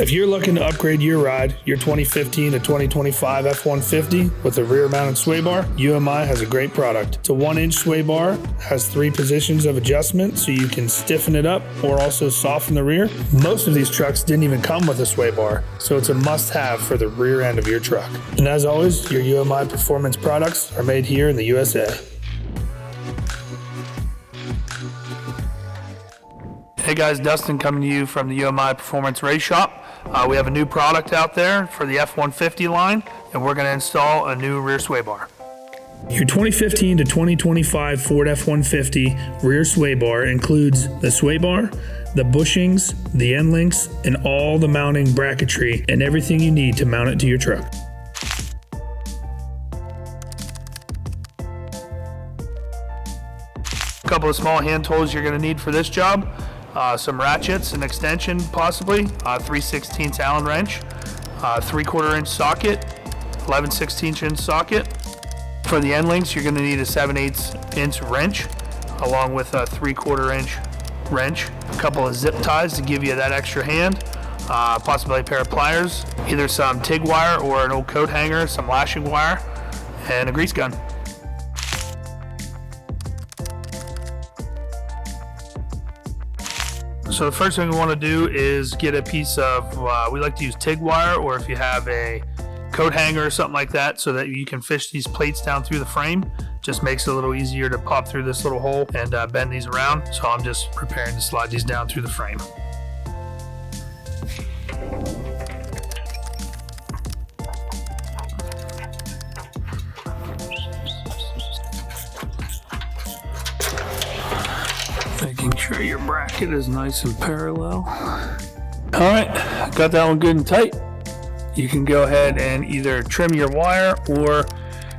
If you're looking to upgrade your ride, your 2015 to 2025 F-150 with a rear-mounted sway bar, UMI has a great product. It's a 1-inch sway bar, has 3 positions of adjustment so you can stiffen it up or also soften the rear. Most of these trucks didn't even come with a sway bar, so it's a must-have for the rear end of your truck. And as always, your UMI performance products are made here in the USA. Hey guys, Dustin coming to you from the UMI Performance Race Shop. We have a new product out there for the F-150 line, and we're going to install a new rear sway bar. Your 2015 to 2025 Ford F-150 rear sway bar includes the sway bar, the bushings, the end links, and all the mounting bracketry and everything you need to mount it to your truck. A couple of small hand tools you're going to need for this job. Some ratchets, an extension possibly, 3/16 Allen wrench, 3/4 inch socket, 11/16 inch socket. For the end links, you're going to need a 7/8 inch wrench along with a 3/4 inch wrench, a couple of zip ties to give you that extra hand, possibly a pair of pliers, either some TIG wire or an old coat hanger, some lashing wire, and a grease gun. So the first thing we want to do is get a piece of, we like to use TIG wire, or if you have a coat hanger or something like that, so that you can fish these plates down through the frame. Just makes it a little easier to pop through this little hole and bend these around. So I'm just preparing to slide these down through the frame. Making sure your bracket is nice and parallel. All right, got that one good and tight. You can go ahead and either trim your wire, or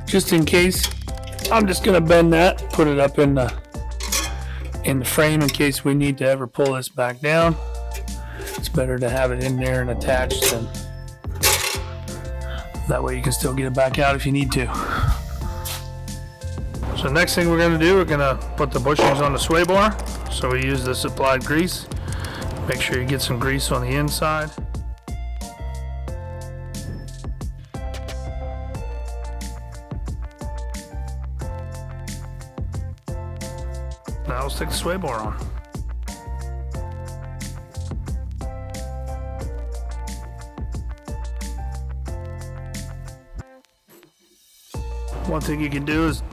just in case, I'm just gonna bend that, put it up in the frame in case we need to ever pull this back down. It's better to have it in there and attached, and that way you can still get it back out if you need to. So next thing we're gonna do, we're gonna put the bushings on the sway bar. So we use this applied grease. Make sure you get some grease on the inside. Now we'll stick the sway bar on. One thing you can do is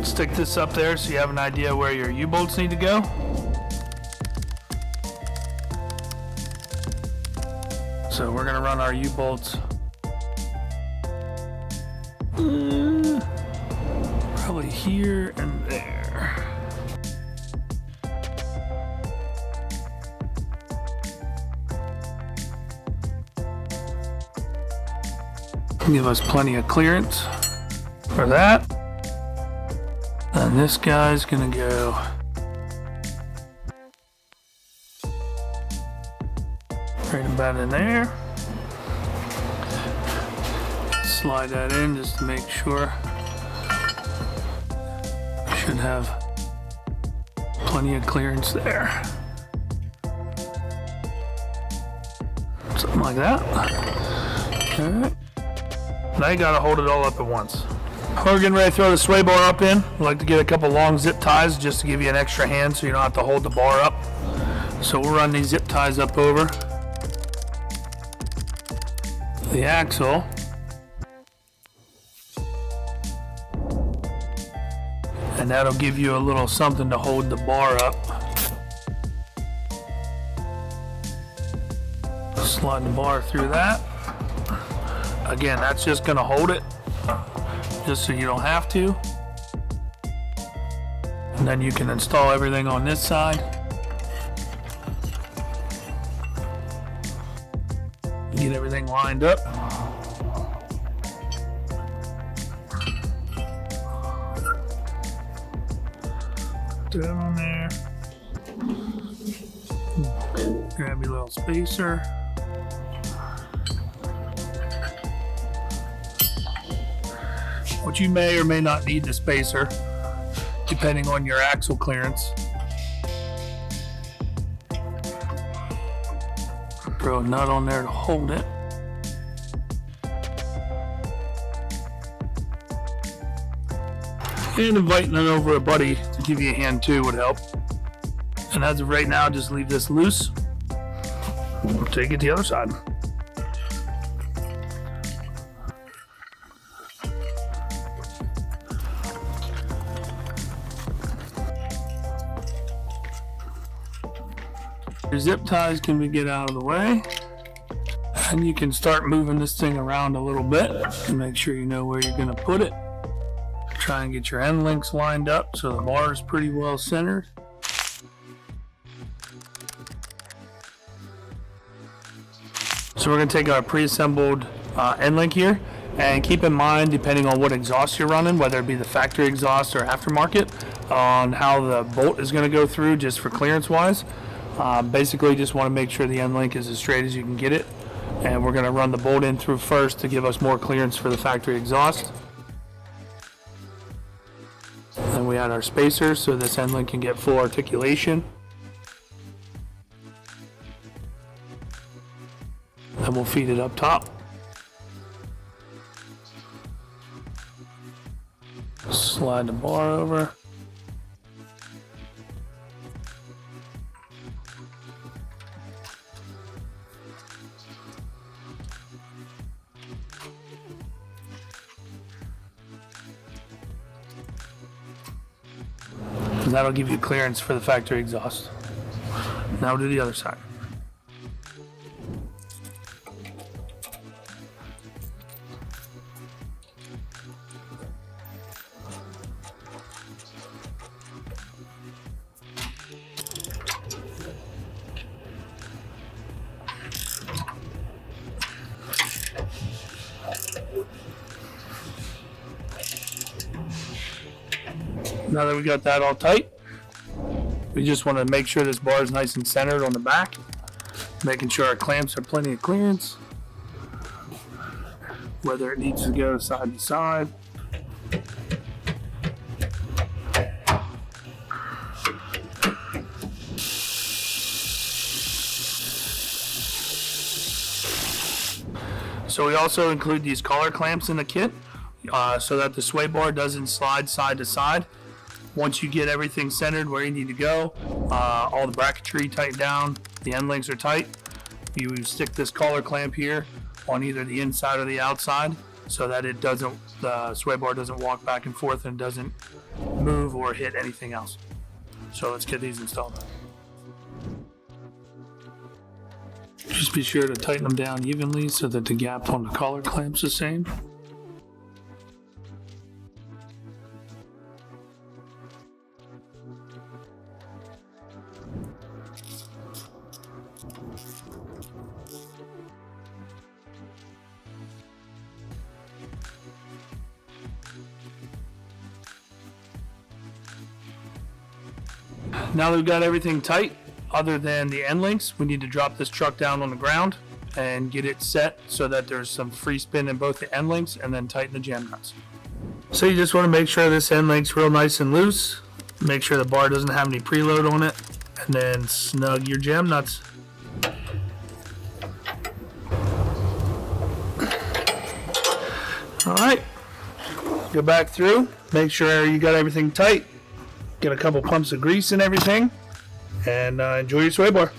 stick this up there so you have an idea where your U-bolts need to go. So we're gonna run our U-bolts probably here and there. Give us plenty of clearance for that. And this guy's gonna go right about in there. Slide that in just to make sure. Should have plenty of clearance there. Something like that. All right. Now you gotta hold it all up at once. We're getting ready to throw the sway bar up in. I like to get a couple long zip ties just to give you an extra hand so you don't have to hold the bar up. So we'll run these zip ties up over the axle. And that'll give you a little something to hold the bar up. Slide the bar through that. Again, that's just gonna hold it, just so you don't have to. And then you can install everything on this side. Get everything lined up. Put that on there. Grab your little spacer. Which you may or may not need the spacer, depending on your axle clearance. Throw a nut on there to hold it. And inviting it over a buddy to give you a hand too would help. And as of right now, just leave this loose. We'll take it to the other side. Your zip ties can get out of the way. And you can start moving this thing around a little bit and make sure you know where you're going to put it. Try and get your end links lined up so the bar is pretty well centered. So we're going to take our pre-assembled end link here, and keep in mind, depending on what exhaust you're running, whether it be the factory exhaust or aftermarket, on how the bolt is going to go through just for clearance wise. Basically just want to make sure the end link is as straight as you can get it, and we're going to run the bolt in through first to give us more clearance for the factory exhaust. Then we add our spacers so this end link can get full articulation. Then we'll feed it up top. Slide the bar over. And that'll give you clearance for the factory exhaust. Now we'll do the other side. Now that we got that all tight, we just want to make sure this bar is nice and centered on the back, making sure our clamps are plenty of clearance, whether it needs to go side to side. So we also include these collar clamps in the kit so that the sway bar doesn't slide side to side. Once you get everything centered where you need to go, all the bracketry tightened down, the end links are tight, you stick this collar clamp here on either the inside or the outside so that the sway bar doesn't walk back and forth and doesn't move or hit anything else. So let's get these installed. Just be sure to tighten them down evenly so that the gap on the collar clamp's the same. Now that we've got everything tight, other than the end links, we need to drop this truck down on the ground and get it set so that there's some free spin in both the end links, and then tighten the jam nuts. So you just want to make sure this end link's real nice and loose, make sure the bar doesn't have any preload on it, and then snug your jam nuts. Alright, go back through, make sure you got everything tight, get a couple pumps of grease and everything, and enjoy your sway bar.